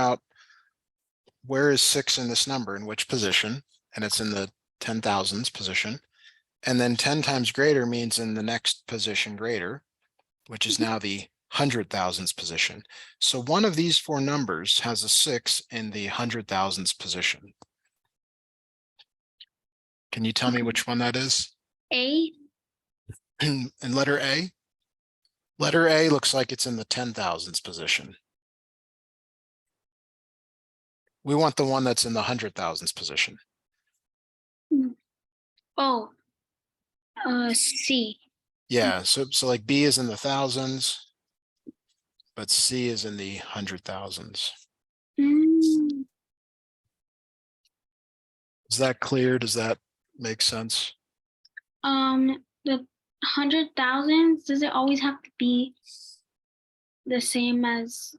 out where is 6 in this number, in which position, and it's in the 10,000s position. And then 10 times greater means in the next position greater, which is now the 100,000s position. So one of these four numbers has a 6 in the 100,000s position. Can you tell me which one that is? A. And letter A? Letter A looks like it's in the 10,000s position. We want the one that's in the 100,000s position. Oh. C. Yeah, so like B is in the thousands, but C is in the 100,000s. Is that clear? Does that make sense? The 100,000s, does it always have to be the same as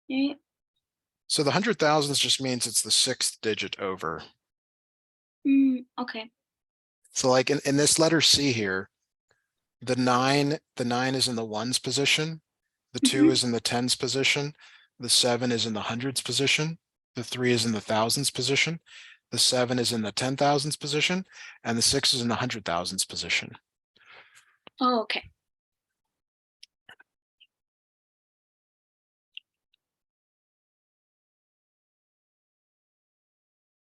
it? So the 100,000s just means it's the 6th digit over. Okay. So like in this letter C here, the 9 is in the ones position, the 2 is in the tens position, the 7 is in the hundreds position, the 3 is in the thousands position, the 7 is in the 10,000s position, and the 6 is in the 100,000s position. Oh, okay.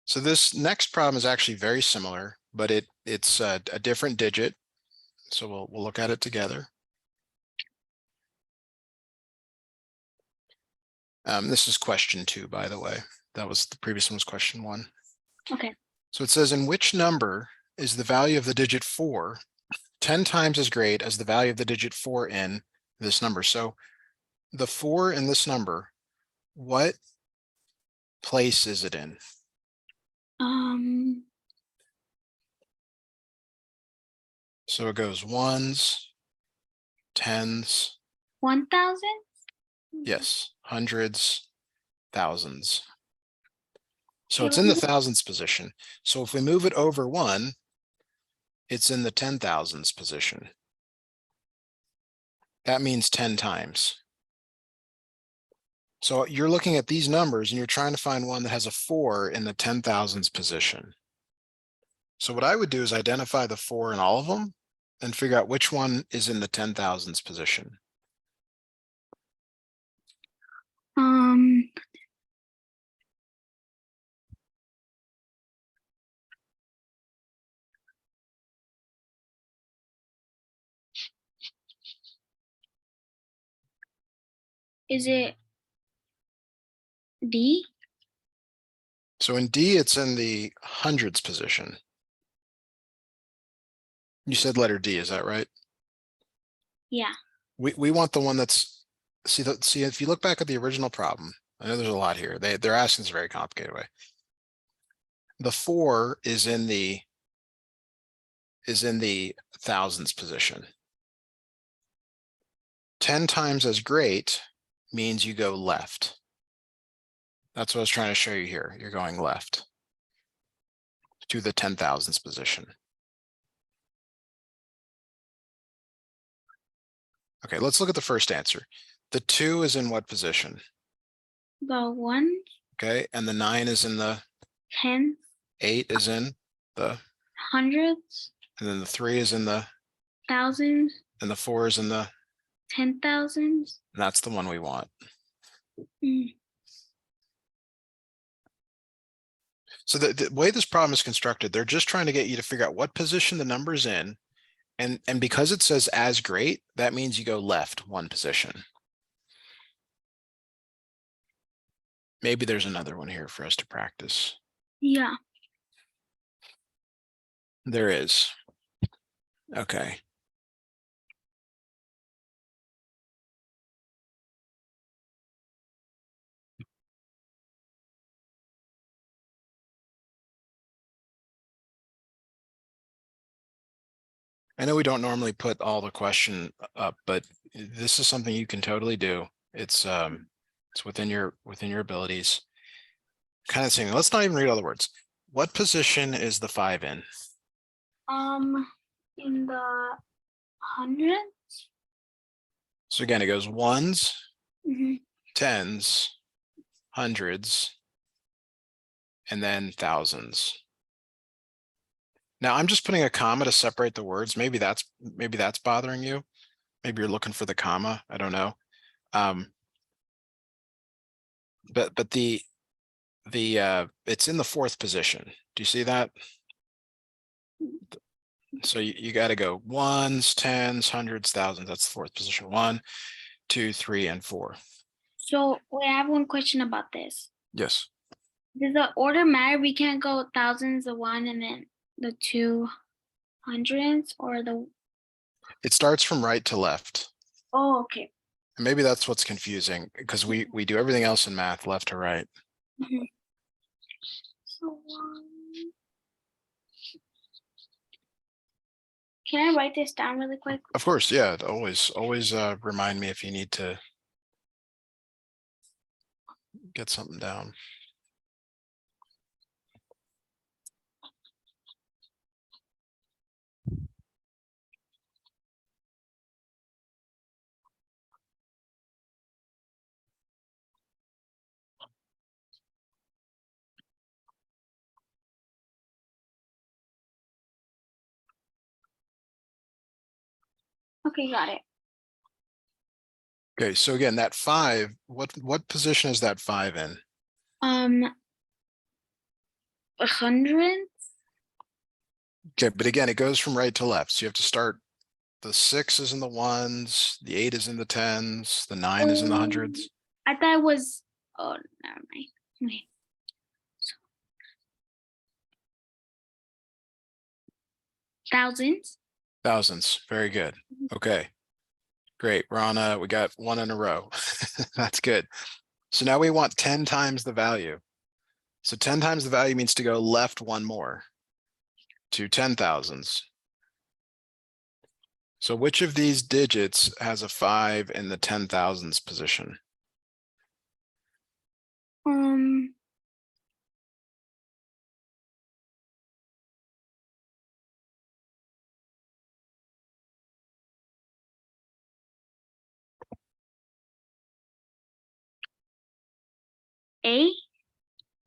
So this next problem is actually very similar, but it's a different digit. So we'll look at it together. This is question 2, by the way. That was the previous one was question 1. Okay. So it says, in which number is the value of the digit 4 10 times as great as the value of the digit 4 in this number? So the 4 in this number, what place is it in? So it goes ones, tens. 1,000? Yes, hundreds, thousands. So it's in the thousands position. So if we move it over 1, it's in the 10,000s position. That means 10 times. So you're looking at these numbers and you're trying to find one that has a 4 in the 10,000s position. So what I would do is identify the 4 in all of them and figure out which one is in the 10,000s position. Is it D? So in D, it's in the hundreds position. You said letter D, is that right? Yeah. We want the one that's, see if you look back at the original problem, I know there's a lot here. They're asking this a very complicated way. The 4 is in the thousands position. 10 times as great means you go left. That's what I was trying to show you here. You're going left to the 10,000s position. Okay, let's look at the first answer. The 2 is in what position? The 1. Okay, and the 9 is in the 10. 8 is in the hundreds. And then the 3 is in the thousands. And the 4 is in the 10,000s. And that's the one we want. So the way this problem is constructed, they're just trying to get you to figure out what position the number's in. And because it says as great, that means you go left 1 position. Maybe there's another one here for us to practice. Yeah. There is. Okay. I know we don't normally put all the question up, but this is something you can totally do. It's within your abilities. Kind of saying, let's not even read all the words. What position is the 5 in? In the hundreds. So again, it goes ones, tens, hundreds, and then thousands. Now I'm just putting a comma to separate the words. Maybe that's bothering you. Maybe you're looking for the comma. I don't know. But the it's in the fourth position. Do you see that? So you got to go ones, tens, hundreds, thousands. That's the fourth position. 1, 2, 3, and 4. So wait, I have one question about this. Yes. Does the order matter? We can't go thousands, the one, and then the 200s, or the. It starts from right to left. Oh, okay. And maybe that's what's confusing because we do everything else in math left to right. Mhm. So can I write this down really quick? Of course, yeah. Always remind me if you need to get something down. Okay, got it. Okay, so again, that 5, what position is that 5 in? 100. Okay, but again, it goes from right to left. So you have to start, the 6 is in the ones, the 8 is in the tens, the 9 is in the hundreds. I thought it was. Oh, never mind. Okay. Thousands. Thousands. Very good. Okay. Great. We're on we got 1 in a row. That's good. So now we want 10 times the value. So 10 times the value means to go left 1 more to 10,000s. So which of these digits has a 5 in the 10,000s position? A.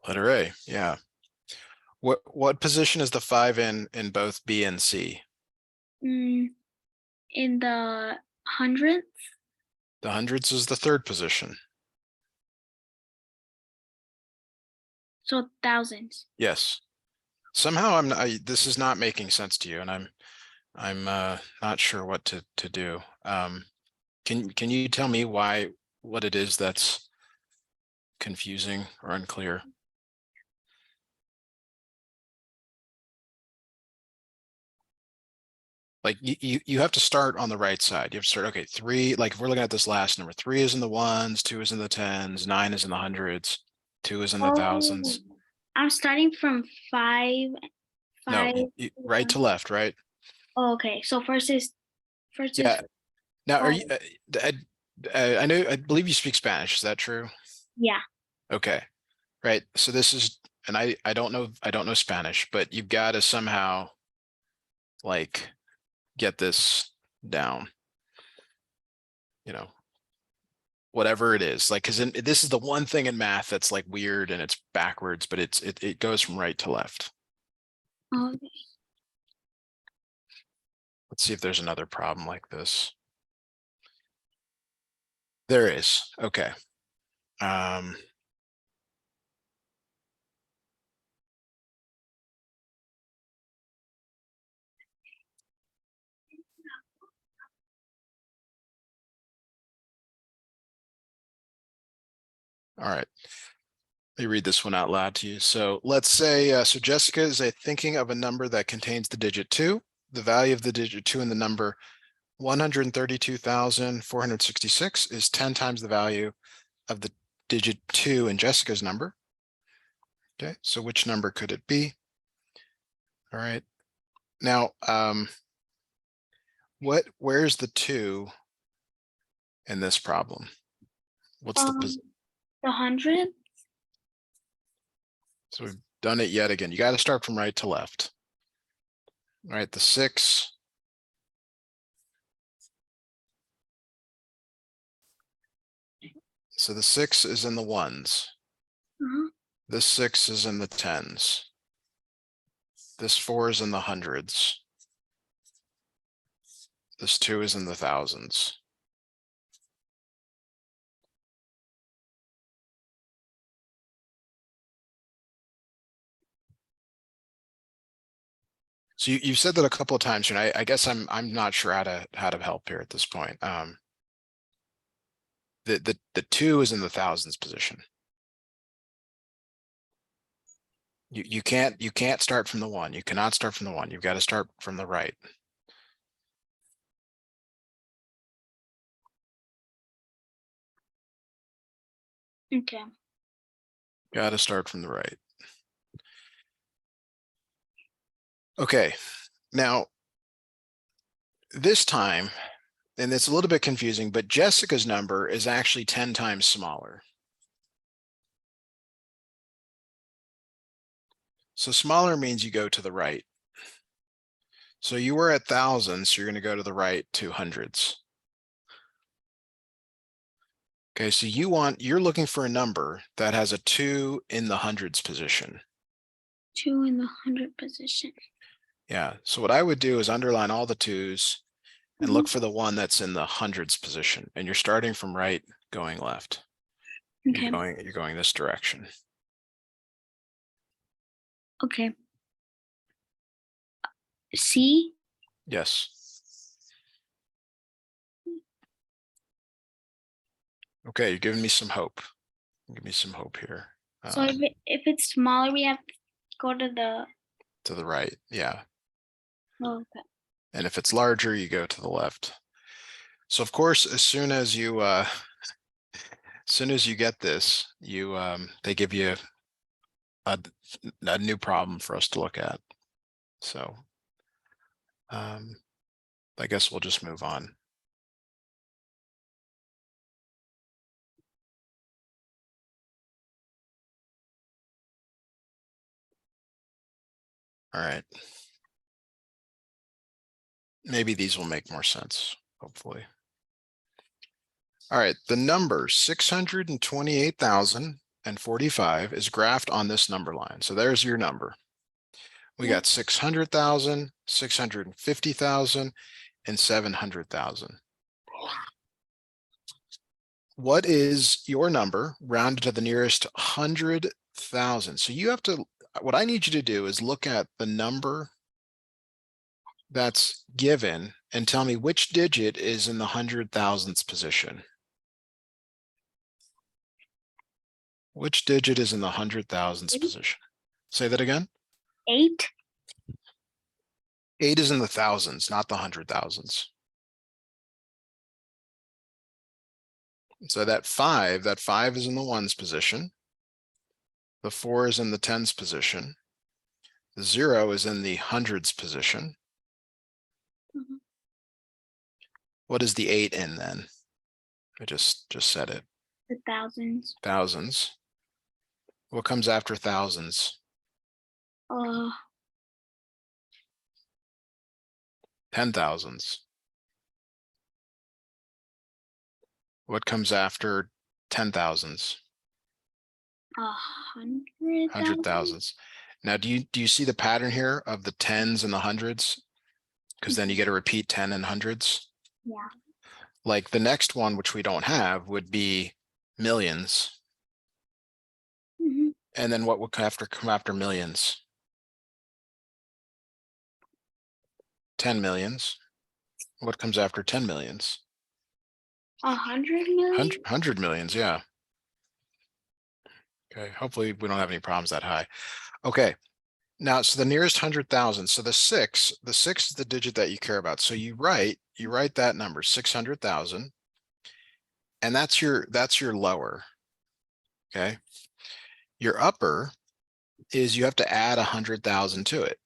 Letter A. Yeah. What position is the 5 in both B and C? In the hundredths. The hundreds is the 3rd position. So thousands. Yes. Somehow this is not making sense to you, and I'm not sure what to do. Can you tell me what it is that's confusing or unclear? Like you have to start on the right side. You have to start, okay, 3, like if we're looking at this last number, 3 is in the ones, 2 is in the tens, 9 is in the hundreds, 2 is in the thousands. I'm starting from 5. No, right to left, right? Oh, okay. So first is. Yeah. Now, are you, 5. I believe you speak Spanish. Is that true? Yeah. Okay. Right. So this is, and I don't know Spanish, but you've got to somehow like get this down, whatever it is, like, because this is the one thing in math that's like weird and it's backwards, but it goes from right to left. Okay. Let's see if there's another problem like this. There is. Okay. All right. Let me read this one out loud to you. So let's say, so Jessica is thinking of a number that contains the digit 2. The value of the digit 2 in the number 132,466 is 10 times the value of the digit 2 in Jessica's number. Okay, so which number could it be? All right. Now, where's the 2 in this problem? What's The 100. So we've done it yet again. You got to start from right to left. All right, the 6. So the 6 is in the ones. This 6 is in the tens. This 4 is in the hundreds. This 2 is in the thousands. So you've said that a couple of times, and I guess I'm not sure how to help here at this point. The 2 is in the thousands position. You can't start from the 1. You cannot start from the 1. You've got to start from the right. Okay. Got to start from the right. Okay, now this time, and it's a little bit confusing, but Jessica's number is actually 10 times smaller. So smaller means you go to the right. So you were at thousands, so you're going to go to the right to hundreds. Okay, so you're looking for a number that has a 2 in the hundreds position. 2 in the 100 position. Yeah, so what I would do is underline all the 2s and Mhm. look for the one that's in the hundreds position. And you're starting from right, going left. Okay. You're going this direction. Okay. C. Yes. Okay, you're giving me some hope. Give me some hope here. So if it's smaller, we have to go To the right, yeah. oh, okay. And if it's larger, you go to the left. So of course, as soon as you get this, they give you a new problem for us to look at. So I guess we'll just move on. All right. Maybe these will make more sense, hopefully. All right, the number 628,045 is graphed on this number line. So there's your number. We got 600,000, 650,000, and 700,000. What is your number rounded to the nearest 100,000? So you have to, what I need you to do is look at the number that's given and tell me which digit is in the 100,000ths position. Which digit is in the 100,000ths position? Say that again. 8. 8 is in the thousands, not the 100,000s. So that 5 is in the ones position. The 4 is in the tens position. The 0 is in the hundreds position. Mhm. What is the 8 in then? I just said it. The thousands. Thousands. What comes after thousands? 10,000s. What comes after 10,000s? 100,000. 100,000s. Now, do you see the pattern here of the tens and the hundreds? Because then you get to repeat 10 and hundreds. Yeah. Like the next one, which we don't have, would be millions. Mhm. And then what would come after millions? 10 millions. What comes after 10 millions? 100 million. 100 millions, yeah. Okay, hopefully we don't have any problems that high. Okay, now so the nearest 100,000. So the six is the digit that you care about. So you write that number 600,000, and that's your lower. Okay, your upper is you have to add 100,000 to it.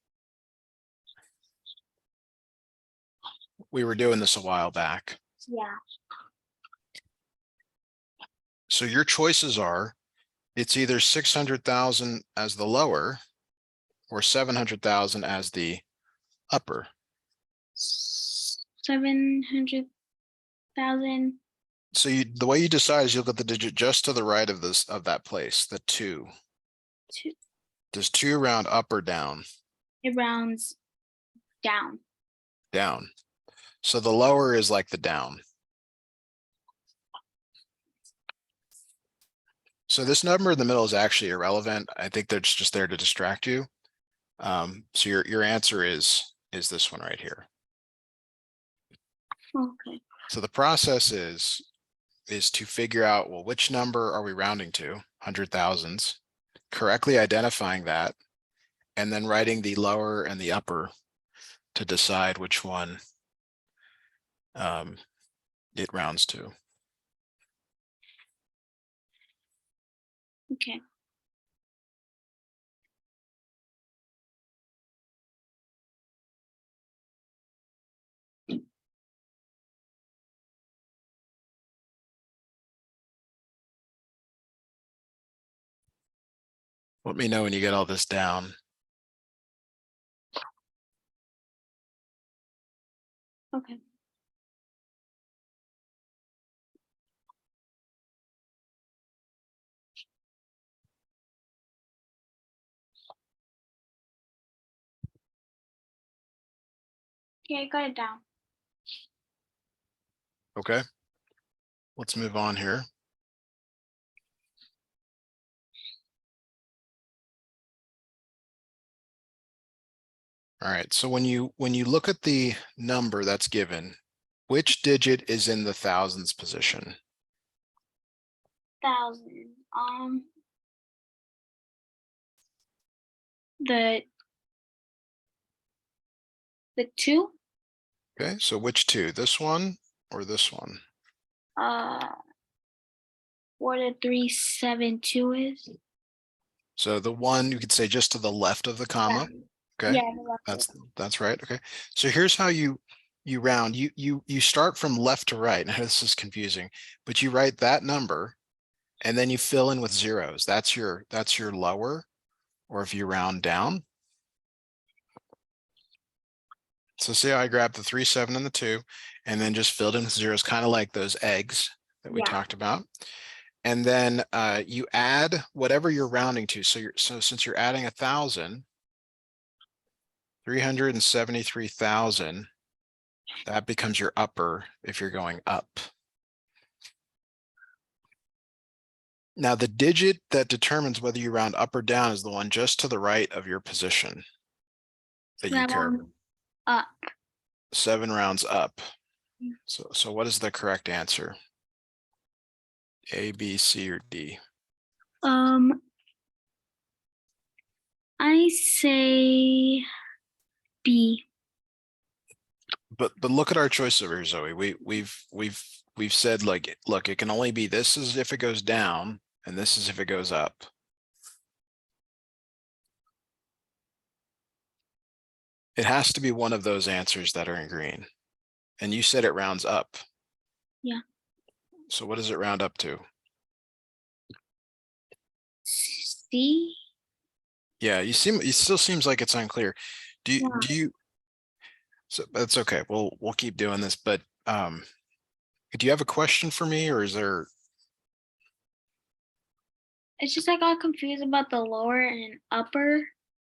We were doing this a while back. Yeah. So your choices are, it's either 600,000 as the lower or 700,000 as the upper. 700,000. So the way you decide is you'll get the digit just to the right of that place, the 2. 2. Does 2 round up or down? It rounds down. Down. So the lower is like the down. So this number in the middle is actually irrelevant. I think that's just there to distract you. So your answer is this one right here. Okay. So the process is to figure out, well, which number are we rounding to? 100,000s, correctly identifying that, and then writing the lower and the upper to decide which one it rounds to. Okay. Let me know when you get all this down. Okay. Okay, I got it down. Okay. Let's move on here. All right, so when you look at the number that's given, which digit is in the thousands position? 1,000. The 2. Okay, so which 2? This one or this one? What a 372 is. So the one you could say just to the left of the comma. Okay, Yeah, the left one. that's right. Okay, so here's how you round. You start from left to right. Now this is confusing, but you write that number, and then you fill in with zeros. That's your lower, or if you round down. So see how I grabbed the 3, 7, and the 2, and then just filled in with zeros, kind of like those eggs that we Yeah. talked about. And then you add whatever you're rounding to. So since you're adding 1,000, 373,000, that becomes your upper if you're going up. Now the digit that determines whether you round up or down is the one just to the right of your position that you care about. Up. 7 rounds up. Yeah. So what is the correct answer? A, B, C, or D? I say B. But look at our choice over here, Zoe. We've said, like, look, it can only be this is if it goes down, and this is if it goes up. It has to be one of those answers that are in green. And you said it rounds up. Yeah. So what does it round up to? C. Yeah, it still seems like it's unclear. Do you so that's okay. We'll keep doing this, but do you have a question for me, or is there? It's just I got confused about the lower and upper.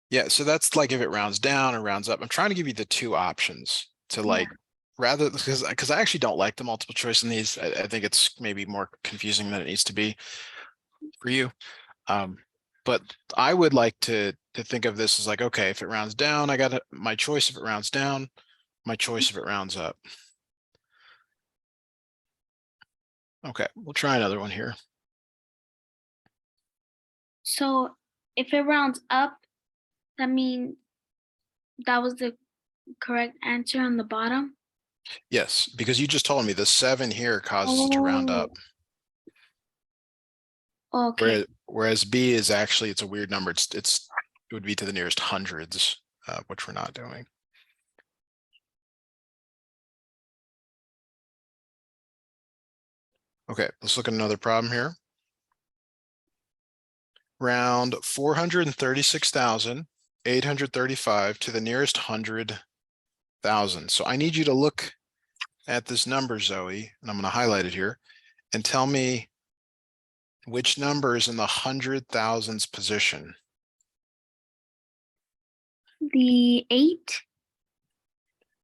Yeah, so that's like if it rounds down or rounds up. I'm trying to give you the 2 options to like, rather, because I actually don't like the multiple choice in these. I think it's maybe more confusing than it needs to be for you. But I would like to think of this as like, okay, if it rounds down, I got my choice if it rounds down, my choice if it rounds up. Okay, we'll try another one here. So if it rounds up, that means that was the correct answer on the bottom. Yes, because you just told me the 7 here causes it to round up. Okay. Whereas B is actually, it's a weird number. It would be to the nearest hundreds, which we're not doing. Okay, let's look at another problem here. Round 436,835 to the nearest 100,000. So I need you to look at this number, Zoe, and I'm going to highlight it here, and tell me which number is in the 100,000s position. The 8.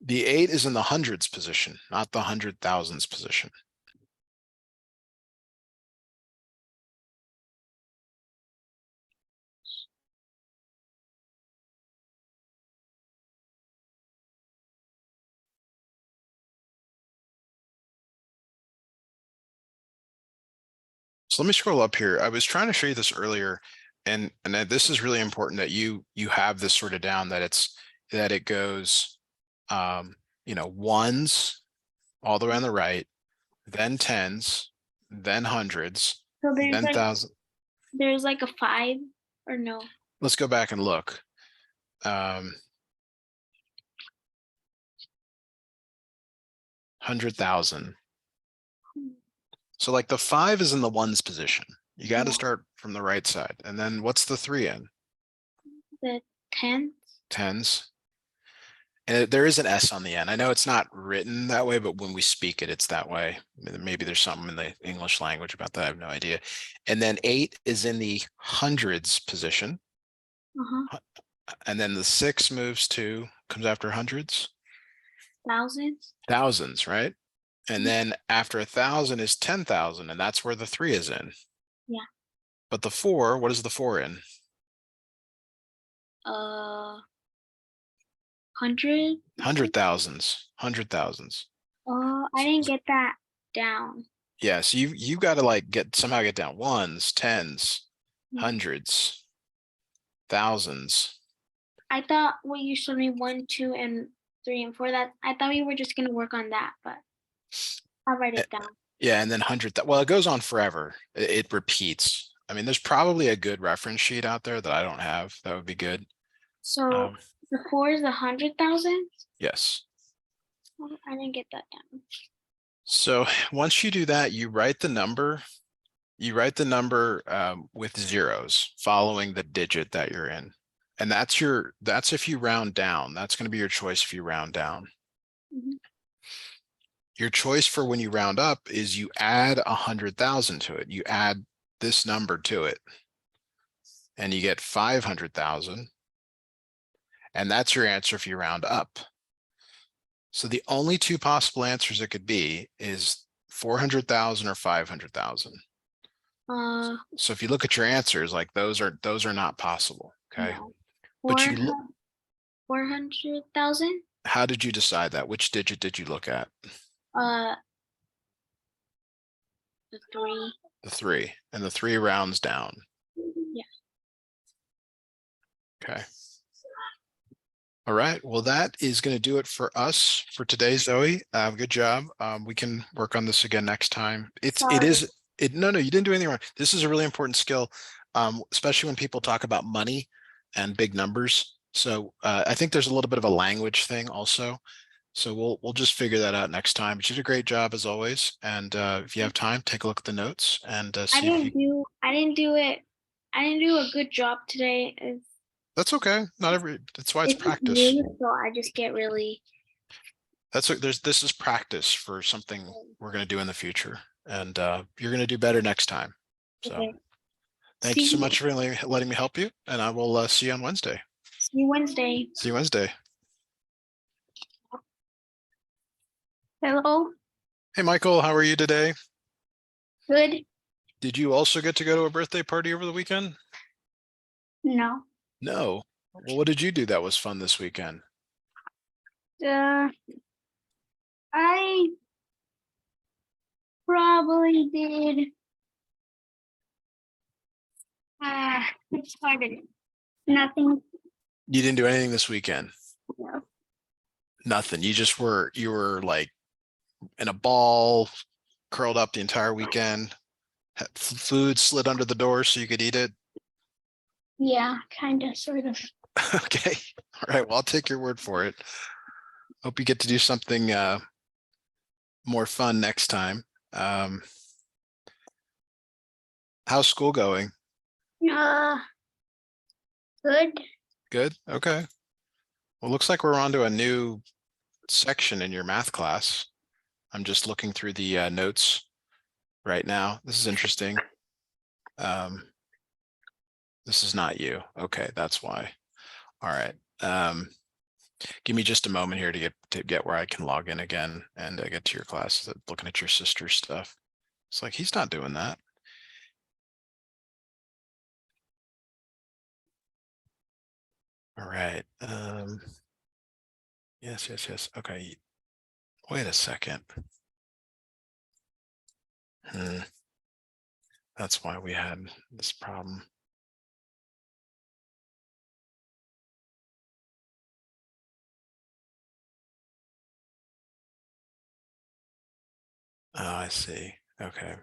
The 8 is in the hundreds position, not the 100,000s position. So let me scroll up here. I was trying to show you this earlier, and this is really important that you have this sort of down, that it goes ones all the way on the right, then tens, then hundreds, So then thousand. there's like a 5 or no? Let's go back and look. 100,000. So like the 5 is in the ones position. You got to Yeah. start from the right side. And then what's the 3 in? The 10. Tens. And there is an S on the end. I know it's not written that way, but when we speak it, it's that way. Maybe there's something in the English language about that. I have no idea. And then 8 is in the hundreds position. Uh-huh. And then the 6 comes after hundreds. Thousands, right? And then after 1,000 is 10,000, and that's where the 3 is in. Yeah. But the 4, what is the 4 in? 100. 100,000s. Oh, I didn't get that down. Yeah, so you've got to like somehow get down ones, tens, Yeah. hundreds, thousands. I thought what you showed me 1, 2, and 3, and 4. That I thought we were just gonna work on that, but I'll write it down. Yeah, and then 100. Well, it goes on forever. It repeats. I mean, there's probably a good reference sheet out there that I don't have. That would be good. So the 4 is 100,000. Yes. Oh, I didn't get that down. So once you do that, you write the number. With zeros following the digit that you're in. And that's if you round down. That's going to be your choice if you round down. Mhm. Your choice for when you round up is you add 100,000 to it. You add this number to it. And you get 500,000. And that's your answer if you round up. So the only two possible answers it could be is 400,000 or 500,000. So if you look at your answers, like those are not possible. Okay. No. But 400,000. How did you decide that? Which digit did you look at? The 3. The 3, and the 3 rounds down. Yeah. Okay. All right. Well, that is going to do it for us for today, Zoe. Good job. We can work on this again next time. No, you didn't do anything wrong. This is a really important skill, especially when people talk about money and big numbers. So I think there's a little bit of a language thing also. So we'll just figure that out next time. But you did a great job as always. And if you have time, take a look at the notes and see. I didn't do a good job today. That's okay. That's why it's practice. New, so I just get really. This is practice for something we're going to do in the future, and you're going to do better next time. So Okay. thank you so much for letting me help you, and I will see you on Wednesday. See you Wednesday. See you Wednesday. Hello. Hey, Michael, how are you today? Good. Did you also get to go to a birthday party over the weekend? No. No. Well, what did you do that was fun this weekend? I probably did. It's hard to do. Nothing. You didn't do anything this weekend? No. Nothing. You were like in a ball, curled up the entire weekend, had food slid under the door so you could eat it. Yeah, kind of, sort of. Okay. All right. Well, I'll take your word for it. Hope you get to do something more fun next time. How's school going? Good. Good. Okay. Well, looks like we're on to a new section in your math class. I'm just looking through the notes right now. This is interesting. This is not you. Okay, that's why. All right. Give me just a moment here to get where I can log in again and get to your class, looking at your sister's stuff. It's like, he's not doing that. All right. Yes. Okay. Wait a second. That's why we had this problem. Oh, I see. Okay.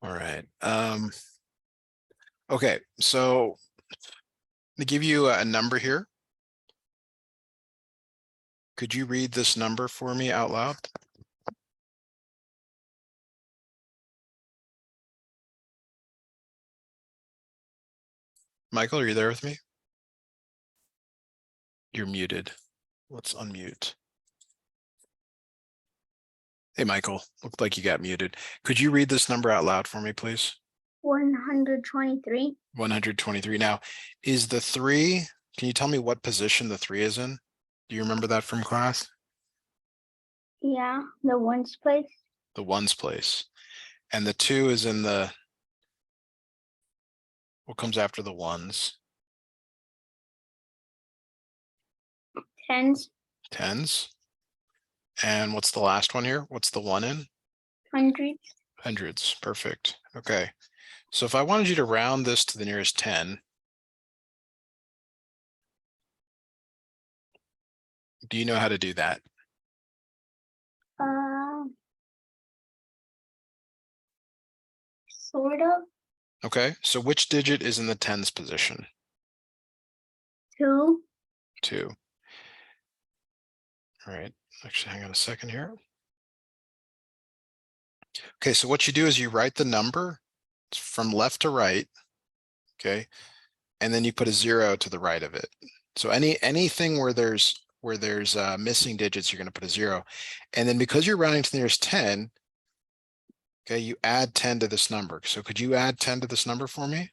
All right. Okay, so to give you a number here. Could you read this number for me out loud? Michael, are you there with me? You're muted. Let's unmute. Hey, Michael, looked like you got muted. Could you read this number out loud for me, please? 123. 123. Now, is the 3, can you tell me what position the 3 is in? Do you remember that from class? Yeah, the ones place. The 1's place. And the 2 is in the, what comes after the 1's? Tens. 10's. And what's the last one here? What's the 1 in? Hundreds. Hundreds. Perfect. Okay. So if I wanted you to round this to the nearest 10, do you know how to do that? Sort of. Okay. So which digit is in the 10's position? 2. 2. All right. Actually, hang on a second here. Okay. So what you do is you write the number from left to right. Okay. And then you put a 0 to the right of it. So anything where there's missing digits, you're going to put a 0. And then because you're rounding to the nearest 10, okay, you add 10 to this number. So could you add 10 to this number for me?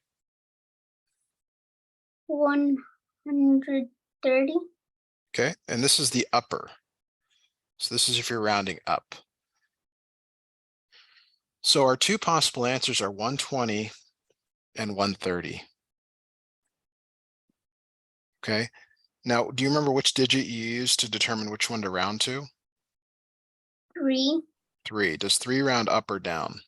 130. Okay. And this is the upper. So this is if you're rounding up. So our two possible answers are 120 and 130. Okay. Now, do you remember which digit you used to determine which one to round to? 3. 3. Does 3 round up or down?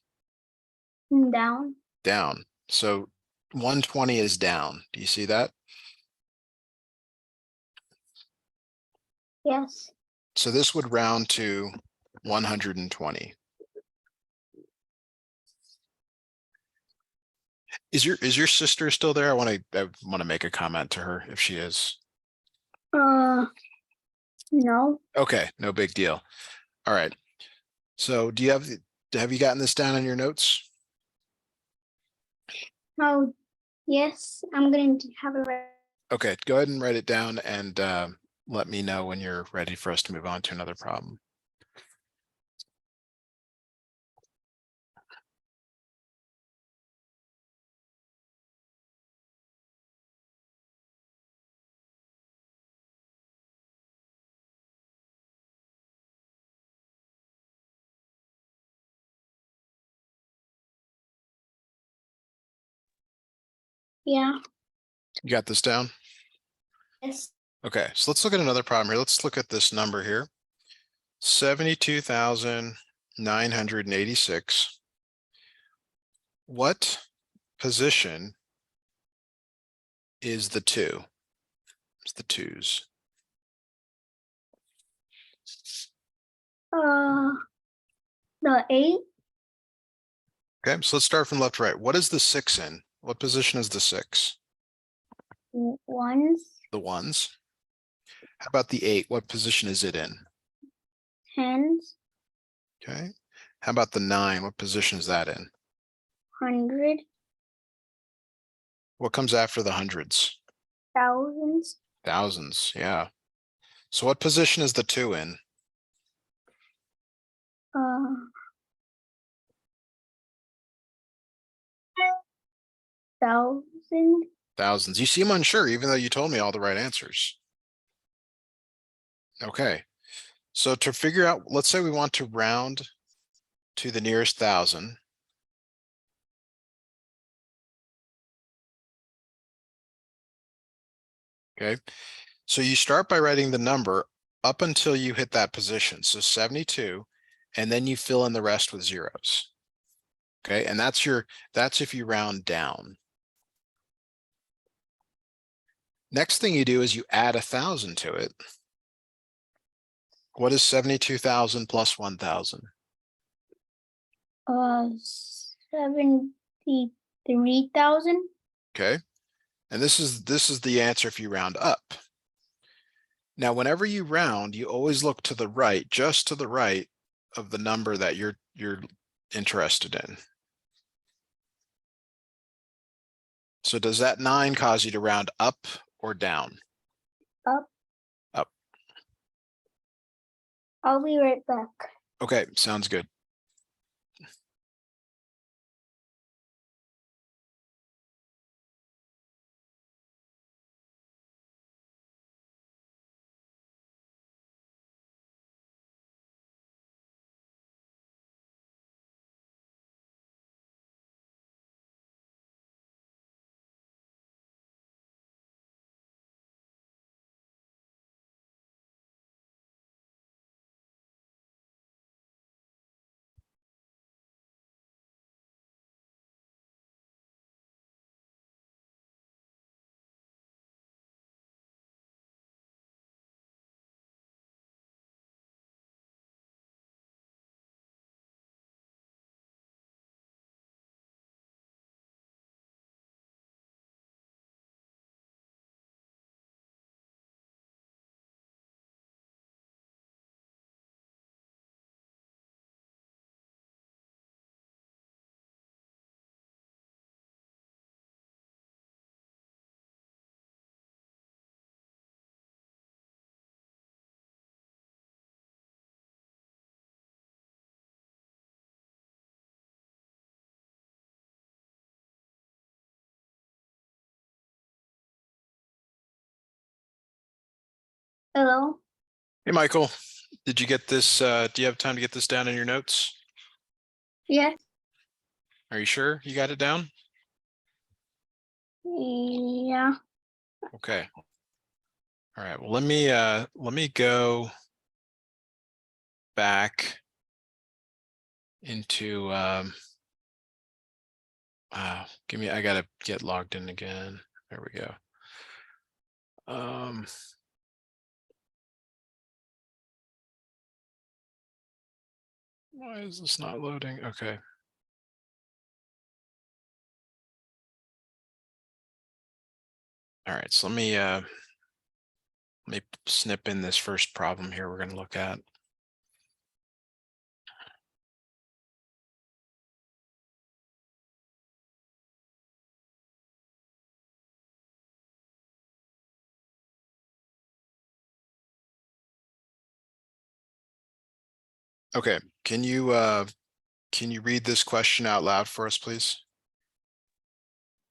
Down. Down. So 120 is down. Do you see that? Yes. So this would round to 120. Is your sister still there? I want to make a comment to her if she is. No. Okay, no big deal. All right. So have you gotten this down in your notes? Oh, yes. I'm going to have it right. Okay, go ahead and write it down and let me know when you're ready for us to move on to another problem. Yeah. You got this down? Yes. Okay, so let's look at another problem here. Let's look at this number here. 72,986. What position is the 2? It's the 2's. The 8. Okay, so let's start from left to right. What is the 6 in? What position is the 6? 1s. The 1's. How about the 8? What position is it in? 10s. Okay. How about the 9? What position is that in? 100. What comes after the hundreds? Thousands. Thousands, yeah. So what position is the 2 in? Thousand. Thousands. You seem unsure, even though you told me all the right answers. Okay. So to figure out, let's say we want to round to the nearest thousand. Okay. So you start by writing the number up until you hit that position. So 72, and then you fill in the rest with zeros. Okay. And that's if you round down. Next thing you do is you add 1,000 to it. What is 72,000 plus 1,000? 73,000. Okay. And this is the answer if you round up. Now, whenever you round, you always look to the right, just to the right of the number that you're interested in. So does that 9 cause you to round up or down? Up. Up. I'll be right back. Okay, sounds good. Hello. Hey, Michael, did you get this? Do you have time to get this down in your notes? Yes. Are you sure you got it down? Yeah. Okay. All right. Well, let me go back into I gotta get logged in again. There we go. Why is this not loading? Okay. All right, so let me snip in this first problem here we're going to look at. Okay, can you read this question out loud for us, please?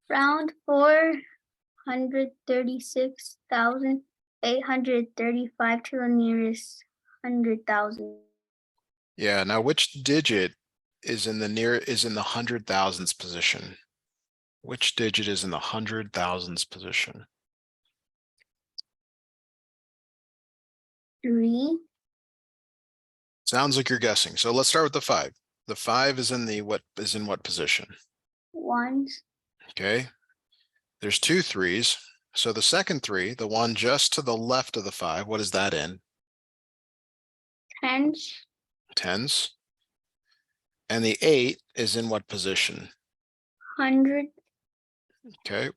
Round 436,835 to the nearest 100,000. Yeah, now which digit is in the hundred thousands position? Which digit is in the hundred thousands position? 3. Sounds like you're guessing. So let's start with the 5. The 5 is in what position? 1s. Okay. There's 2 3s. So the second 3, the one just to the left of the 5, what is that in? 10s. 10s. And the 8 is in what position? 100. Okay.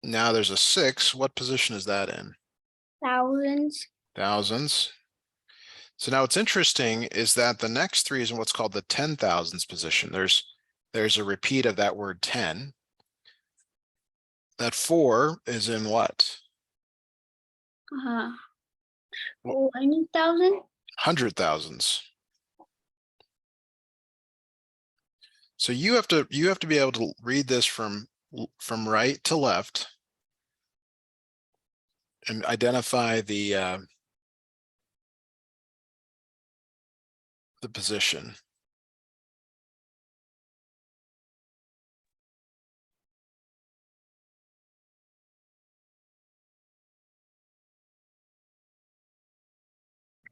Now there's a 6. What position is that in? Thousands. Thousands. So now what's interesting is that the next 3 is in what's called the 10,000s position. There's a repeat of that word 10. That 4 is in what? 20,000. Hundred thousands. So you have to be able to read this from from right to left and identify the position.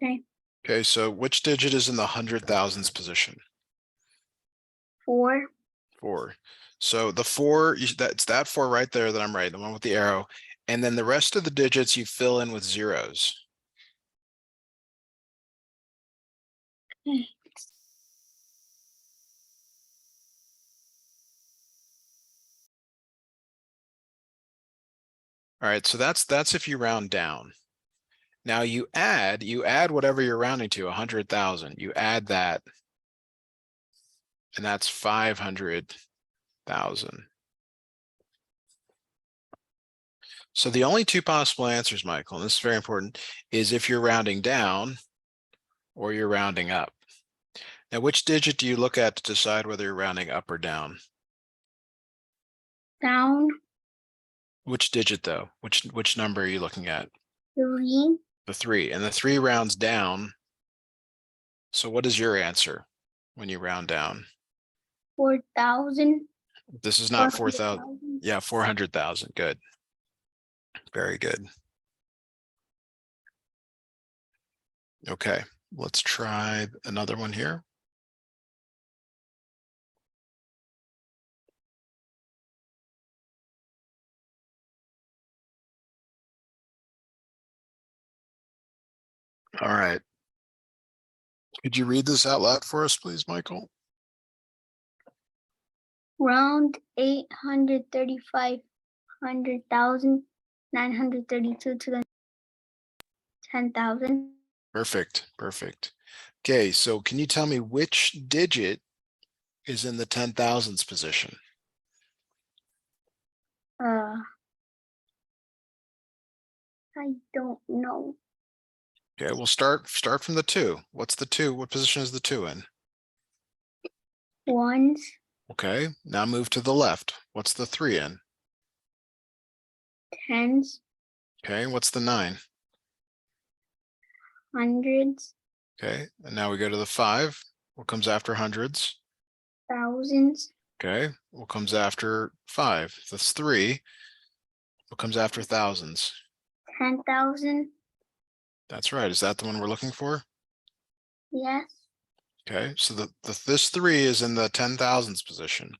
Okay. Okay, so which digit is in the hundred thousands position? 4. 4. So the 4, that's that 4 right there that I'm right, the one with the arrow. And then the rest of the digits you fill in with zeros. Okay. All right, so that's if you round down. Now you add whatever you're rounding to, 100,000. You add that, and that's 500,000. So the only two possible answers, Michael, and this is very important, is if you're rounding down or you're rounding up. Now, which digit do you look at to decide whether you're rounding up or down? Down. Which digit though? Which number are you looking at? 3. The 3, and the 3 rounds down. So what is your answer when you round down? 4,000. This is not 4,000. Yeah, 400,000. Good. Very good. Okay, let's try another one here. All right. Could you read this out loud for us, please, Michael? Round 835,932 to the 10,000. Perfect. Perfect. Okay, so can you tell me which digit is in the 10,000s position? I don't know. Okay, we'll start from the 2. What's the 2? What position is the 2 in? Ones. Okay, now move to the left. What's the 3 in? Tens. Okay, what's the 9? Hundreds. Okay, and now we go to the 5. What comes after hundreds? Thousands. Okay, what comes after 5? That's 3. What comes after thousands? 10,000. That's right. Is that the one we're looking for? Yes. Okay, so this 3 is in the 10,000s position.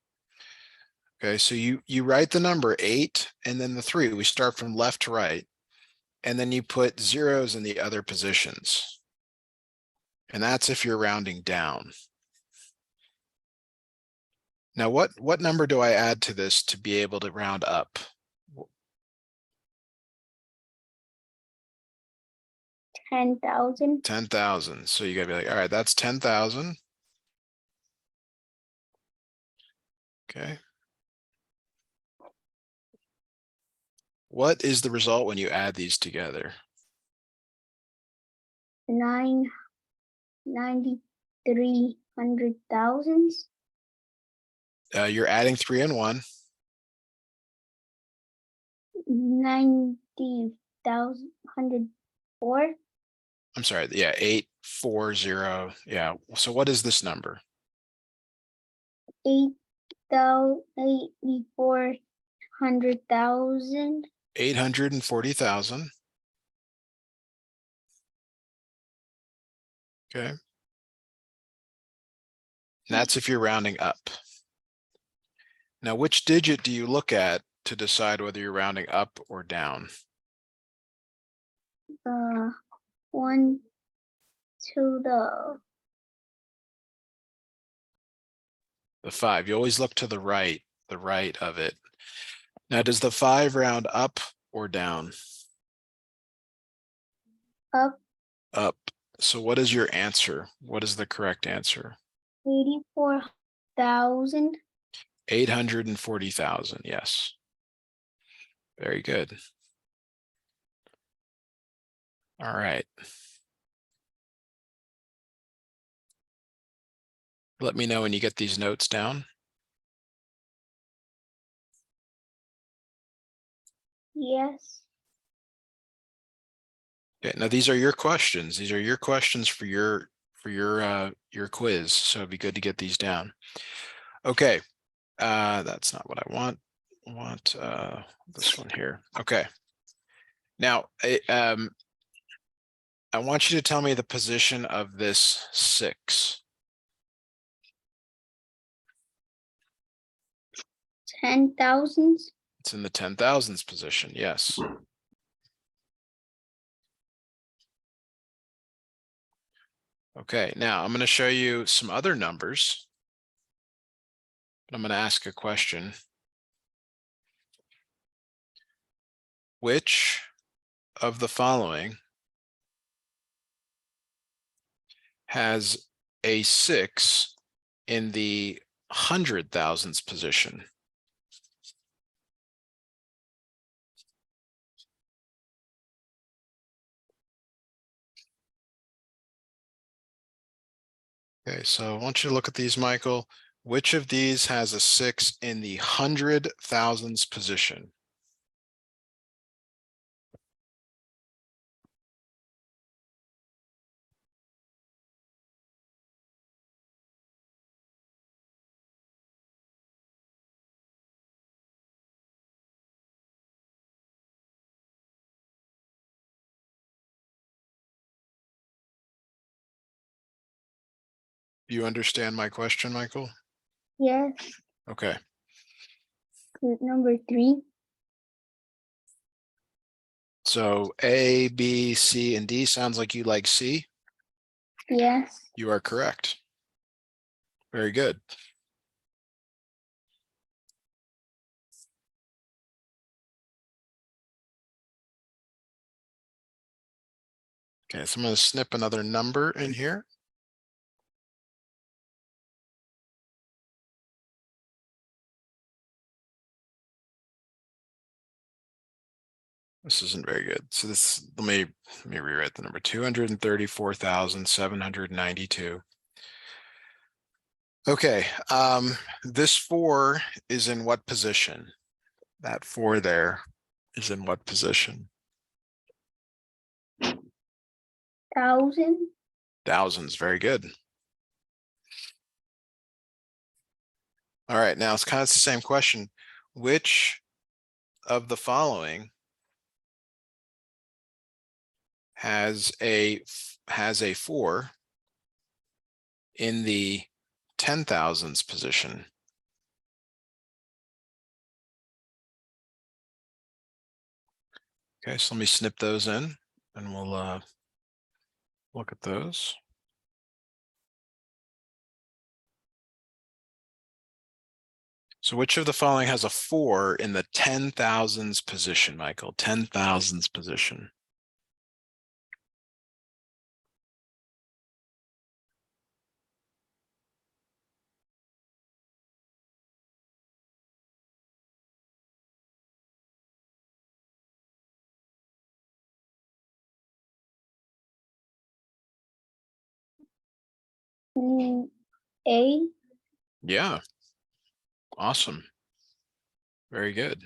Okay, so you write the number 8 and then the 3. We start from left to right, and then you put zeros in the other positions. And that's if you're rounding down. Now, what number do I add to this to be able to round up? 10,000. 10,000. So you gotta be like, all right, that's 10,000. Okay. What is the result when you add these together? 993,000. You're adding 3 and 1. 90,104. I'm sorry. Yeah, 840. Yeah. So what is this number? 84,000. 840,000. Okay. And that's if you're rounding up. Now, which digit do you look at to decide whether you're rounding up or down? 1 to The 5. You always look to the right of it. Now, does the 5 round up or down? up. Up. So what is your answer? What is the correct answer? 84,000. 840,000. Yes. Very good. All right. Let me know when you get these notes down. Yes. Okay, now these are your questions. These are your questions for your quiz. So it'd be good to get these down. Okay, that's not what I want. I want this one here. Okay. Now, I want you to tell me the position of this 6. 10,000. It's in the 10,000s position. Yes. Okay, now I'm going to show you some other numbers. I'm going to ask a question. Which of the following has a 6 in the 100,000s position? Okay, so I want you to look at these, Michael. Which of these has a 6 in the 100,000s position? Do you understand my question, Michael? Yes. Okay. Number 3. So A, B, C, and D sounds like you like C. Yes. You are correct. Very good. Okay, so I'm going to snip another number in here. This isn't very good. So this, let me rewrite the number. 234,792. Okay, this 4 is in what position? That 4 there is in what position? 1,000. Thousands, very good. All right, now it's kind of the same question. Which of the following has a 4 in the 10,000s position? Okay, so let me snip those in and we'll look at those. So which of the following has a 4 in the 10,000s position, Michael? 10,000s position. A. Yeah, awesome. Very good.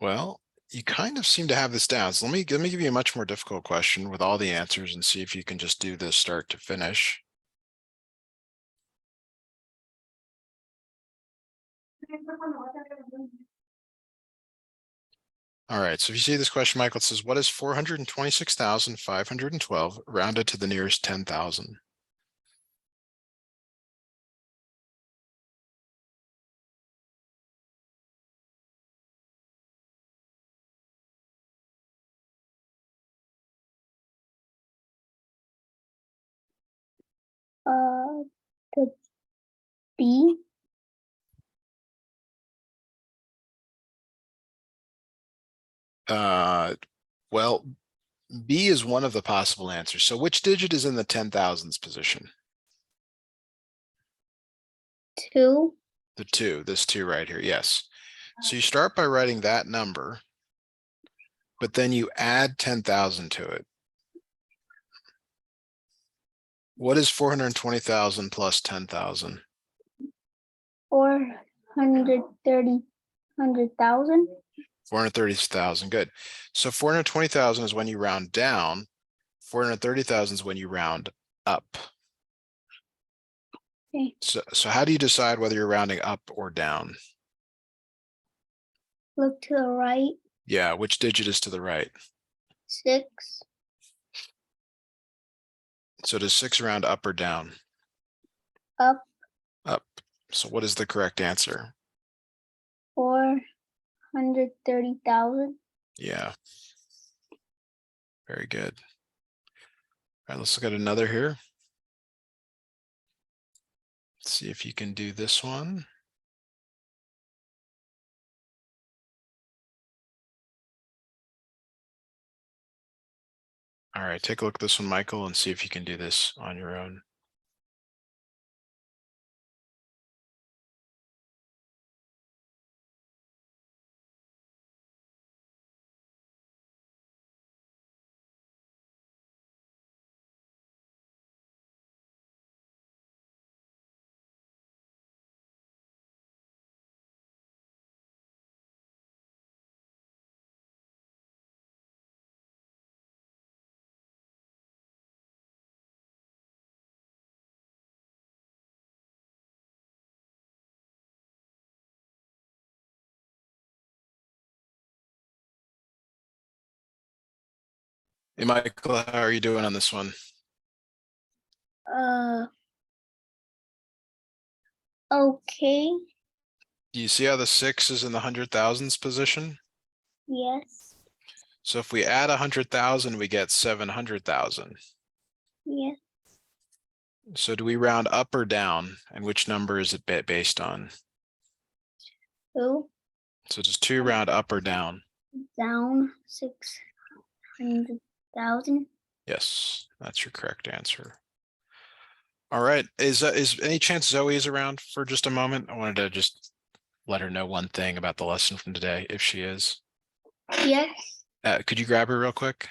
Well, you kind of seem to have this down. So let me give you a much more difficult question with all the answers and see if you can just do this start to finish. All right, so if you see this question, Michael, it says, what is 426,512 rounded to the nearest 10,000? The B. Well, B is one of the possible answers. So which digit is in the 10,000s position? 2. The 2, this 2 right here, yes. So you start by writing that number, but then you add 10,000 to it. What is 420,000 plus 10,000? 130,000. 430,000. Good. So 420,000 is when you round down. 430,000 is when you round up. Okay. So how do you decide whether you're rounding up or down? Look to the right. Yeah, which digit is to the right? 6. So does 6 round up or down? Up. Up. So what is the correct answer? 430,000. Yeah. Very good. All right, let's look at another here. Let's see if you can do this one. All right, take a look at this one, Michael, and see if you can do this on your own. Hey, Michael, how are you doing on this one? Okay. Do you see how the 6 is in the 100,000s position? Yes. So if we add 100,000, we get 700,000. Yes. So do we round up or down? And which number is it based on? 2. So does 2 round up or down? Down 600,000. Yes, that's your correct answer. All right, is any chance Zoe is around for just a moment? I wanted to just let her know one thing about the lesson from today, if she is. Yes. Could you grab her real quick?